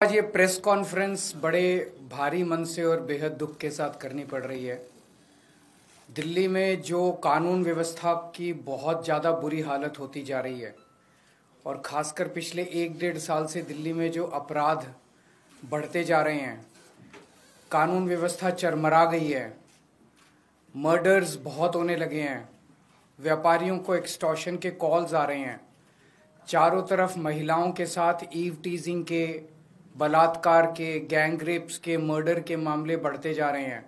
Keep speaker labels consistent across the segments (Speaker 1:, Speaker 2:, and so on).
Speaker 1: आज ये press conference बड़े भारी मन से और बेहद दुख के साथ करनी पड़ रही है। दिल्ली में जो कानून व्यवस्था की बहुत ज़्यादा बुरी हालत होती जा रही है और ख़ासकर पिछले 1-1.5 साल से दिल्ली में जो अपराध बढ़ते जा रहे हैं, कानून व्यवस्था चरमरा गई है, मर्डर्स बहुत होने लगे हैं, व्यापारियों को एक्सटॉर्शन के कॉल्स आ रहे हैं, चारों तरफ महिलाओं के साथ ईव टीजिंग के, बलात्कार के, गैंग रेप्स के, मर्डर के मामले बढ़ते जा रहे हैं।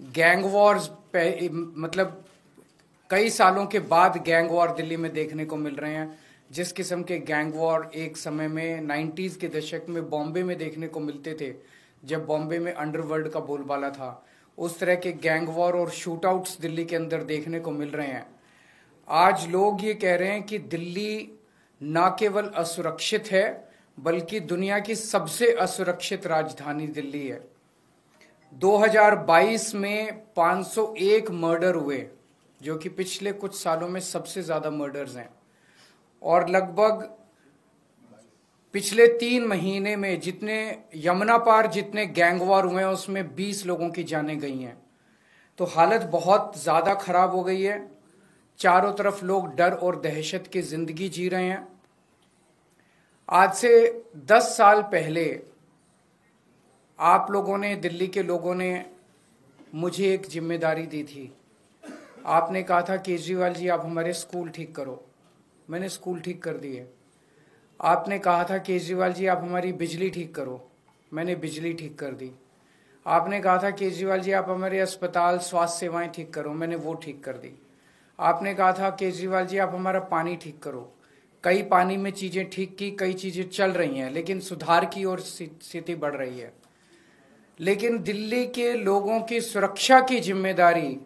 Speaker 1: गैंग वॉर्स मतलब कई सालों के बाद गैंग वॉर दिल्ली में देखने को मिल रहे हैं। जिस किस्म के गैंग वॉर एक समय में 90s के दशक में बॉम्बे में देखने को मिलते थे, जब बॉम्बे में अंडरवर्ल्ड का बोलबाला था, उस तरह के गैंग वॉर और शूटआउट्स दिल्ली के अंदर देखने को मिल रहे हैं। आज लोग ये कह रहे हैं कि दिल्ली न केवल असुरक्षित है बल्कि दुनिया की सबसे असुरक्षित राजधानी दिल्ली है। 2022 में 501 मर्डर हुए, जो कि पिछले कुछ सालों में सबसे ज्यादा मर्डर्स हैं, और लगभग पिछले 3 महीने में जितने यमुना पार जितने गैंग वॉर हुए हैं उसमें 20 लोगों की जानें गई हैं। तो हालत बहुत ज्यादा खराब हो गई है। चारों तरफ लोग डर और दहशत की जिंदगी जी रहे हैं। आज से 10 साल पहले आप लोगों ने, दिल्ली के लोगों ने मुझे एक जिम्मेदारी दी थी। आपने कहा था केजरीवाल जी आप हमारे स्कूल ठीक करो। मैंने स्कूल ठीक कर दिए। आपने कहा था केजरीवाल जी आप हमारी बिजली ठीक करो। मैंने बिजली ठीक कर दी। आपने कहा था केजरीवाल जी आप हमारे अस्पताल, स्वास्थ्य सेवाएं ठीक करो। मैंने वो ठीक कर दी। आपने कहा था केजरीवाल जी आप हमारा पानी ठीक करो। कई पानी में चीजें ठीक की, कई चीजें चल रही हैं, लेकिन सुधार की ओर स्थिति बढ़ रही है। लेकिन दिल्ली के लोगों की सुरक्षा की जिम्मेदारी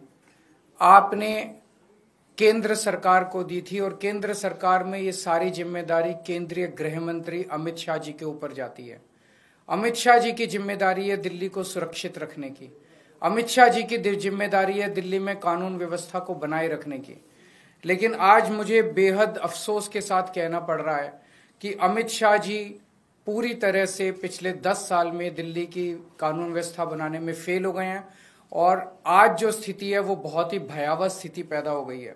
Speaker 1: आपने केंद्र सरकार को दी थी, और केंद्र सरकार में ये सारी जिम्मेदारी केंद्रीय गृह मंत्री अमित शाह जी के ऊपर जाती है। अमित शाह जी की जिम्मेदारी है दिल्ली को सुरक्षित रखने की। अमित शाह जी की जिम्मेदारी है दिल्ली में कानून व्यवस्था को बनाए रखने की। लेकिन आज मुझे बेहद अफसोस के साथ कहना पड़ रहा है कि अमित शाह जी पूरी तरह से पिछले 10 साल में दिल्ली की कानून व्यवस्था बनाने में फेल हो गए हैं, और आज जो स्थिति है वो बहुत ही भयावह स्थिति पैदा हो गई है।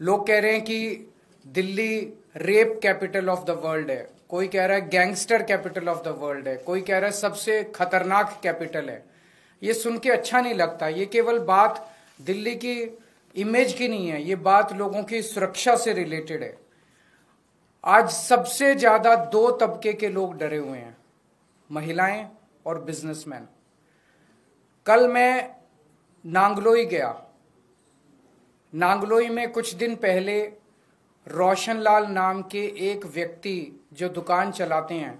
Speaker 1: लोग कह रहे हैं कि Delhi rape capital of the world है, कोई कह रहा है gangster capital of the world है, कोई कह रहा है सबसे खतरनाक कैपिटल है। ये सुन के अच्छा नहीं लगता। ये केवल बात दिल्ली की इमेज की नहीं है, ये बात लोगों की सुरक्षा से रिलेटेड है। आज सबसे ज्यादा 2 तबके के लोग डरे हुए हैं, महिलाएं और बिजनेसमैन। कल मैं नांगलोई गया। नांगलोई में कुछ दिन पहले रोशनलाल नाम के एक व्यक्ति जो दुकान चलाते हैं,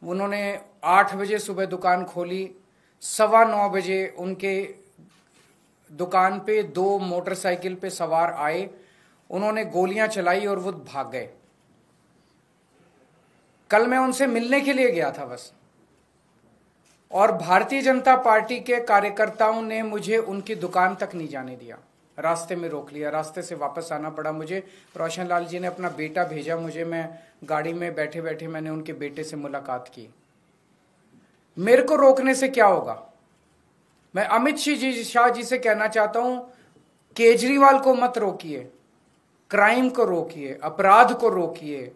Speaker 1: उन्होंने 8 बजे सुबह दुकान खोली। 9:15 बजे उनके दुकान पे 2 मोटरसाइकिल पे सवार आए, उन्होंने गोलियां चलाई और वो भाग गए। कल मैं उनसे मिलने के लिए गया था बस, और भारतीय जनता पार्टी के कार्यकर्ताओं ने मुझे उनकी दुकान तक नहीं जाने दिया, रास्ते में रोक लिया। रास्ते से वापस आना पड़ा मुझे। रोशनलाल जी ने अपना बेटा भेजा मुझे, मैं गाड़ी में बैठे बैठे मैंने उनके बेटे से मुलाकात की। मेरे को रोकने से क्या होगा? मैं अमित शाह जी से कहना चाहता हूं, केजरीवाल को मत रोकिए, क्राइम को रोकिए, अपराध को रोकिए,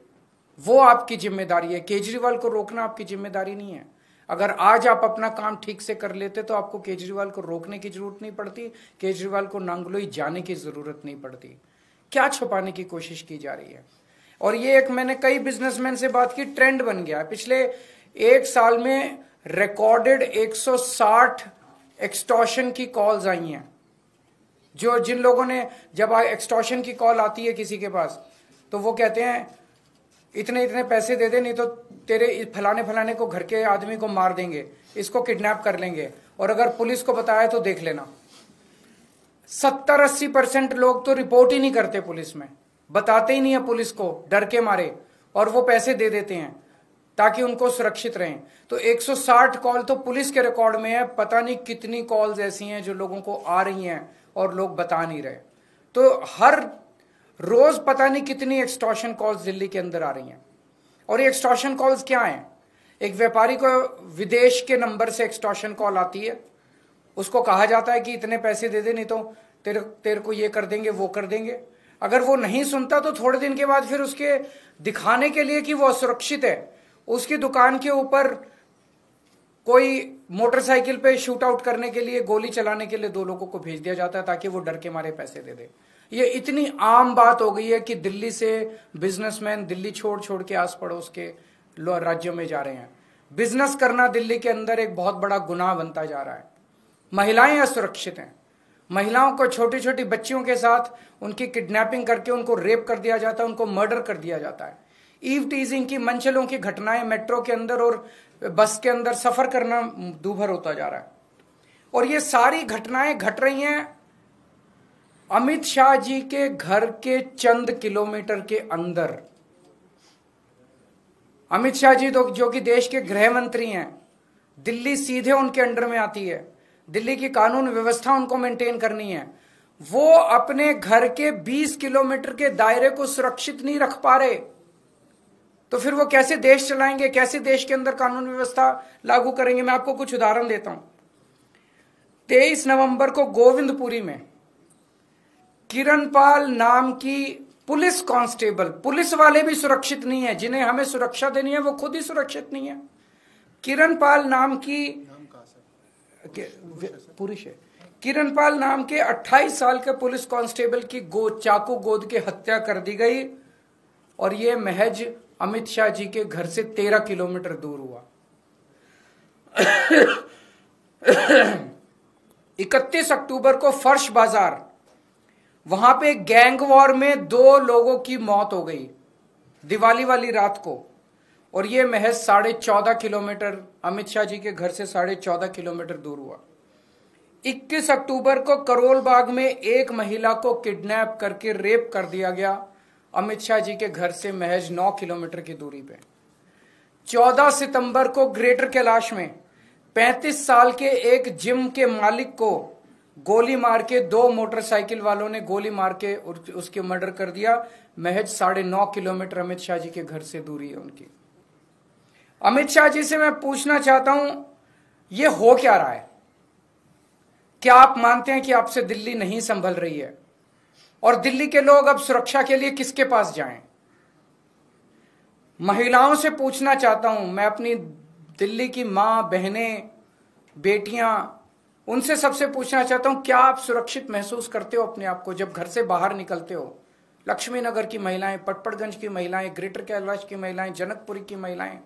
Speaker 1: वो आपकी जिम्मेदारी है। केजरीवाल को रोकना आपकी जिम्मेदारी नहीं है। अगर आज आप अपना काम ठीक से कर लेते तो आपको केजरीवाल को रोकने की जरूरत नहीं पड़ती, केजरीवाल को नांगलोई जाने की जरूरत नहीं पड़ती। क्या छुपाने की कोशिश की जा रही है? और ये एक, मैंने कई बिजनेसमैन से बात की, ट्रेंड बन गया है। पिछले 1 साल में रिकॉर्डेड 160 एक्सटॉर्शन की कॉल्स आई हैं। जिन लोगों ने, जब एक्सटॉर्शन की कॉल आती है किसी के पास, तो वो कहते हैं इतने इतने पैसे दे दे, नहीं तो तेरे फलाने फलाने को, घर के आदमी को मार देंगे, इसको किडनैप कर लेंगे, और अगर पुलिस को बताया तो देख लेना। 70-80% लोग तो रिपोर्ट ही नहीं करते पुलिस में, बताते ही नहीं है पुलिस को, डर के मारे, और वो पैसे दे देते हैं ताकि उनको सुरक्षित रहें। तो 160 कॉल तो पुलिस के रिकॉर्ड में है। पता नहीं कितनी कॉल्स ऐसी हैं जो लोगों को आ रही हैं और लोग बता नहीं रहे। तो हर रोज पता नहीं कितनी एक्सटॉर्शन कॉल्स दिल्ली के अंदर आ रही हैं। और ये एक्सटॉर्शन कॉल्स क्या हैं? एक व्यापारी को विदेश के नंबर से एक्सटॉर्शन कॉल आती है, उसको कहा जाता है कि इतने पैसे दे दे, नहीं तो तेरे को ये कर देंगे, वो कर देंगे। अगर वो नहीं सुनता तो थोड़े दिन के बाद फिर उसके दिखाने के लिए कि वो असुरक्षित है, उसकी दुकान के ऊपर कोई मोटरसाइकिल पे शूट आउट करने के लिए, गोली चलाने के लिए 2 लोगों को भेज दिया जाता है ताकि वो डर के मारे पैसे दे दे। ये इतनी आम बात हो गई है कि दिल्ली से बिजनेसमैन दिल्ली छोड़ छोड़ के आस पड़ोस के राज्यों में जा रहे हैं। बिजनेस करना दिल्ली के अंदर एक बहुत बड़ा गुनाह बनता जा रहा है। महिलाएं असुरक्षित हैं। महिलाओं को, छोटी छोटी बच्चियों के साथ उनकी किडनैपिंग करके उनको रेप कर दिया जाता है, उनको मर्डर कर दिया जाता है। ईव टीजिंग की, मनचलों की घटनाएं मेट्रो के अंदर और बस के अंदर सफर करना दूभर होता जा रहा है। और ये सारी घटनाएं घट रही हैं अमित शाह जी के घर के चंद किलोमीटर के अंदर। अमित शाह जी जो कि देश के गृह मंत्री हैं, दिल्ली सीधे उनके अंडर में आती है। दिल्ली की कानून व्यवस्था उनको मेंटेन करनी है। वो अपने घर के 20 किलोमीटर के दायरे को सुरक्षित नहीं रख पा रहे, तो फिर वो कैसे देश चलाएंगे, कैसे देश के अंदर कानून व्यवस्था लागू करेंगे? मैं आपको कुछ उदाहरण देता हूं। 23 नवंबर को गोविंदपुरी में किरणपाल नाम की पुलिस कांस्टेबल, पुलिस वाले भी सुरक्षित नहीं है, जिन्हें हमें सुरक्षा देनी है वो खुद ही सुरक्षित नहीं है। किरणपाल नाम की पुरुष है, किरणपाल नाम के 28 साल के पुलिस कांस्टेबल की चाकू गोद के हत्या कर दी गई, और ये महज अमित शाह जी के घर से 13 किलोमीटर दूर हुआ। 31 अक्टूबर को फर्श बाजार, वहां पे गैंग वॉर में 2 लोगों की मौत हो गई दिवाली वाली रात को, और ये महज 14.5 किलोमीटर, अमित शाह जी के घर से 14.5 किलोमीटर दूर हुआ। 21 अक्टूबर को करोल बाग में एक महिला को किडनैप करके रेप कर दिया गया, अमित शाह जी के घर से महज 9 किलोमीटर की दूरी पे। 14 सितंबर को ग्रेटर कैलाश में 35 साल के एक जिम के मालिक को गोली मार के 2 मोटरसाइकिल वालों ने गोली मार के उसके मर्डर कर दिया। महज 9.5 किलोमीटर अमित शाह जी के घर से दूरी है उनकी। अमित शाह जी से मैं पूछना चाहता हूं, ये हो क्या रहा है? क्या आप मानते हैं कि आपसे दिल्ली नहीं संभल रही है? और दिल्ली के लोग अब सुरक्षा के लिए किसके पास जाएं? महिलाओं से पूछना चाहता हूं, मैं अपनी दिल्ली की मां, बहनें, बेटियां, उनसे सबसे पूछना चाहता हूं, क्या आप सुरक्षित महसूस करते हो अपने आप को जब घर से बाहर निकलते हो? लक्ष्मी नगर की महिलाएं, पटपड़गंज की महिलाएं, ग्रेटर कैलाश की महिलाएं, जनकपुरी की महिलाएं,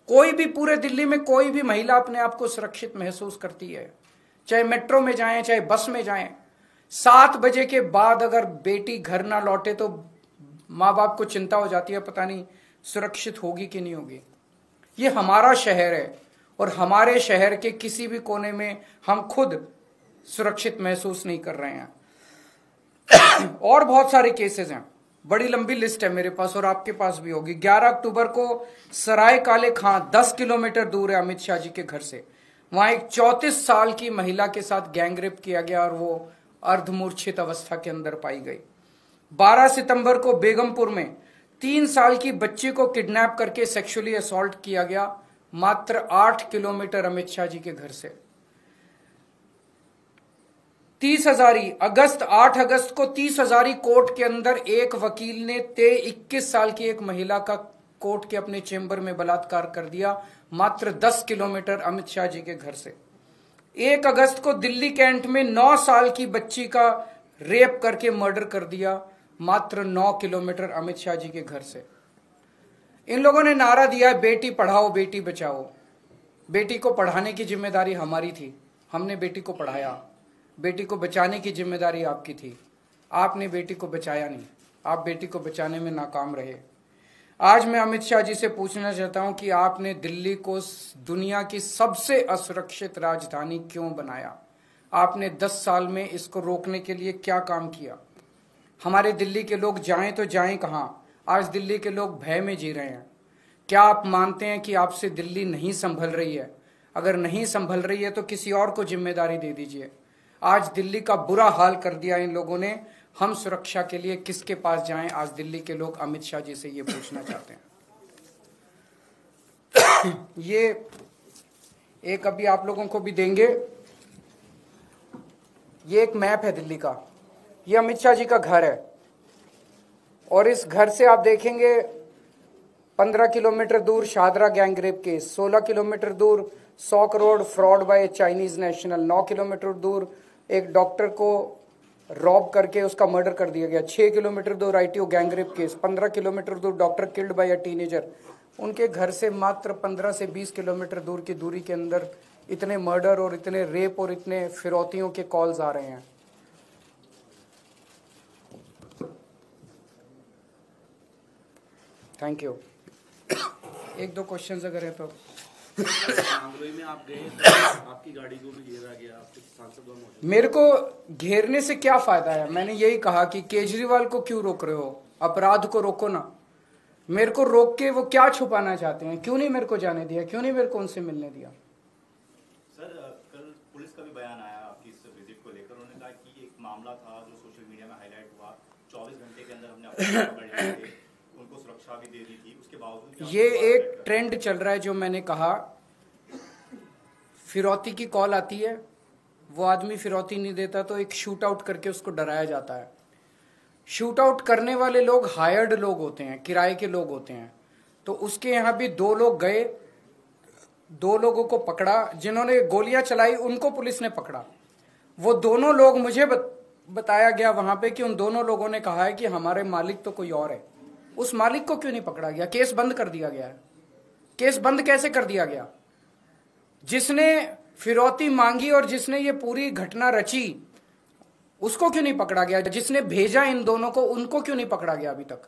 Speaker 1: कोई भी पूरे दिल्ली में कोई भी महिला अपने आप को सुरक्षित महसूस करती है? चाहे मेट्रो में जाएं, चाहे बस में जाएं, 7 बजे के बाद अगर बेटी घर ना लौटे तो माँ बाप को चिंता हो जाती है, पता नहीं सुरक्षित होगी कि नहीं होगी। ये हमारा शहर है और हमारे शहर के किसी भी कोने में हम खुद सुरक्षित महसूस नहीं कर रहे हैं। और बहुत सारे केसेस हैं, बड़ी लंबी लिस्ट है मेरे पास और आपके पास भी होगी। 11 अक्टूबर को सराय काले खां 10 किलोमीटर दूर है अमित शाह जी के घर से, वहां एक 34 साल की महिला के साथ गैंगरेप किया गया और वो अर्धमूर्छित अवस्था के अंदर पाई गई। 12 सितंबर को बेगमपुर में 3 साल की बच्ची को किडनैप करके सेक्सुअली असॉल्ट किया गया, मात्र 8 किलोमीटर अमित शाह जी के घर से। 30 हजारी अगस्त 8 अगस्त को 30 हजारी कोर्ट के अंदर एक वकील ने 21 साल की एक महिला का कोर्ट के अपने चेंबर में बलात्कार कर दिया, मात्र 10 किलोमीटर अमित शाह जी के घर से। 1 अगस्त को दिल्ली कैंट में 9 साल की बच्ची का रेप करके मर्डर कर दिया, मात्र 9 किलोमीटर अमित शाह जी के घर से। इन लोगों ने नारा दिया है, बेटी पढ़ाओ बेटी बचाओ। बेटी को पढ़ाने की जिम्मेदारी हमारी थी, हमने बेटी को पढ़ाया। बेटी को बचाने की जिम्मेदारी आपकी थी, आपने बेटी को बचाया नहीं, आप बेटी को बचाने में नाकाम रहे। आज मैं अमित शाह जी से पूछना चाहता हूं कि आपने दिल्ली को दुनिया की सबसे असुरक्षित राजधानी क्यों बनाया? आपने 10 साल में इसको रोकने के लिए क्या काम किया? हमारे दिल्ली के लोग जाएं तो जाएं कहां? आज दिल्ली के लोग भय में जी रहे हैं। क्या आप मानते हैं कि आपसे दिल्ली नहीं संभल रही है? अगर नहीं संभल रही है तो किसी और को जिम्मेदारी दे दीजिए। आज दिल्ली का बुरा हाल कर दिया इन लोगों ने, हम सुरक्षा के लिए किसके पास जाएं? आज दिल्ली के लोग अमित शाह जी से ये पूछना चाहते हैं। ये एक अभी आप लोगों को भी देंगे, ये एक मैप है दिल्ली का। ये अमित शाह जी का घर है और इस घर से आप देखेंगे 15 किलोमीटर दूर शादरा गैंगरेप केस, 16 किलोमीटर दूर 100 crore fraud bye Chinese national, 9 kilometre दूर एक डॉक्टर को रॉब करके उसका मर्डर कर दिया गया, 6 किलोमीटर दूर आईटीओ गैंगरेप केस, 15 किलोमीटर दूर doctor killed by a teenager. उनके घर से मात्र 15 से 20 किलोमीटर दूर की दूरी के अंदर इतने मर्डर और इतने रेप और इतने फिरौतियों के कॉल्स आ रहे हैं। Thank you. एक दो क्वेश्चंस अगर है तो।
Speaker 2: में आप गए तो आपकी गाड़ी को भी घेरा गया, सांसद मौजूद।
Speaker 1: मेरे को घेरने से क्या फायदा है? मैंने यही कहा कि केजरीवाल को क्यों रोक रहे हो, अपराध को रोको ना। मेरे को रोक के वो क्या छुपाना चाहते हैं? क्यों नहीं मेरे को जाने दिया, क्यों नहीं मेरे को उनसे मिलने दिया?
Speaker 3: सर कल पुलिस का भी बयान आया आपकी इस विजिट को लेकर। उन्होंने कहा कि एक मामला था जो सोशल मीडिया में हाईलाइट हुआ, 24 घंटे के अंदर हमने अपने पकड़ लिए थे, उनको सुरक्षा भी दे दी थी, उसके बावजूद
Speaker 1: ये एक ट्रेंड चल रहा है जो मैंने कहा, फिरौती की कॉल आती है, वो आदमी फिरौती नहीं देता तो एक शूट आउट करके उसको डराया जाता है। शूट आउट करने वाले लोग हायर्ड लोग होते हैं, किराए के लोग होते हैं। तो उसके यहाँ भी 2 लोग गए, 2 लोगों को पकड़ा, जिन्होंने गोलियां चलाई उनको पुलिस ने पकड़ा। वो दोनों लोग मुझे बताया गया वहां पे कि उन दोनों लोगों ने कहा है कि हमारे मालिक तो कोई और है। उस मालिक को क्यों नहीं पकड़ा गया? केस बंद कर दिया गया है। केस बंद कैसे कर दिया गया? जिसने फिरौती मांगी और जिसने ये पूरी घटना रची उसको क्यों नहीं पकड़ा गया? जिसने भेजा इन दोनों को उनको क्यों नहीं पकड़ा गया अभी तक?